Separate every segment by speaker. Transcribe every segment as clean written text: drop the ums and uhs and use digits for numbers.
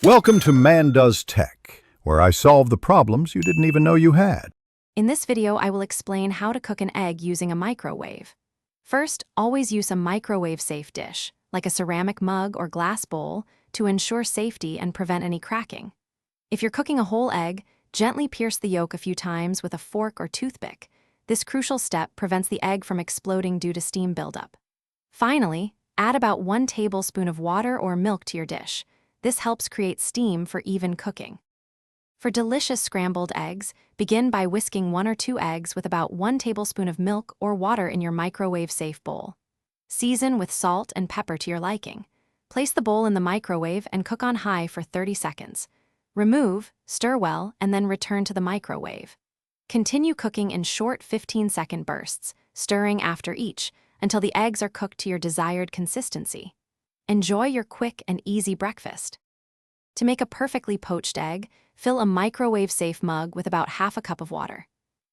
Speaker 1: Welcome to Man Does Tech, where I solve the problems you didn't even know you had.
Speaker 2: In this video, I will explain how to cook an egg using a microwave. First, always use a microwave-safe dish, like a ceramic mug or glass bowl, to ensure safety and prevent any cracking. If you're cooking a whole egg, gently pierce the yolk a few times with a fork or toothpick. This crucial step prevents the egg from exploding due to steam buildup. Finally, add about 1 tablespoon of water or milk to your dish. This helps create steam for even cooking. For delicious scrambled eggs, begin by whisking 1 or 2 eggs with about 1 tablespoon of milk or water in your microwave-safe bowl. Season with salt and pepper to your liking. Place the bowl in the microwave and cook on high for 30 seconds. Remove, stir well, and then return to the microwave. Continue cooking in short 15-second bursts, stirring after each, until the eggs are cooked to your desired consistency. Enjoy your quick and easy breakfast. To make a perfectly poached egg, fill a microwave-safe mug with about half a cup of water.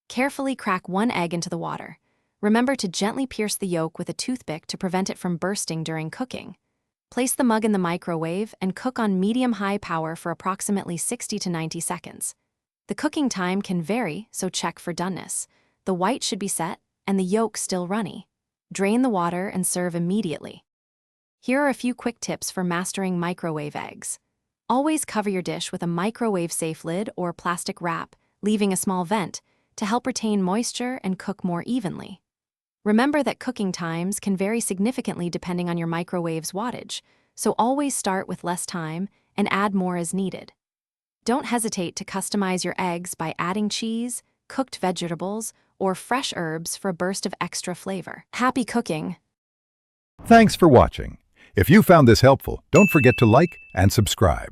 Speaker 2: Carefully crack 1 egg into the water. Remember to gently pierce the yolk with a toothpick to prevent it from bursting during cooking. Place the mug in the microwave and cook on medium-high power for approximately 60 to 90 seconds. The cooking time can vary, so check for doneness. The white should be set and the yolk still runny. Drain the water and serve immediately. Here are a few quick tips for mastering microwave eggs. Always cover your dish with a microwave-safe lid or plastic wrap, leaving a small vent, to help retain moisture and cook more evenly. Remember that cooking times can vary significantly depending on your microwave's wattage, so always start with less time and add more as needed. Don't hesitate to customize your eggs by adding cheese, cooked vegetables, or fresh herbs for a burst of extra flavor. Happy cooking!
Speaker 1: Thanks for watching. If you found this helpful, don't forget to like and subscribe.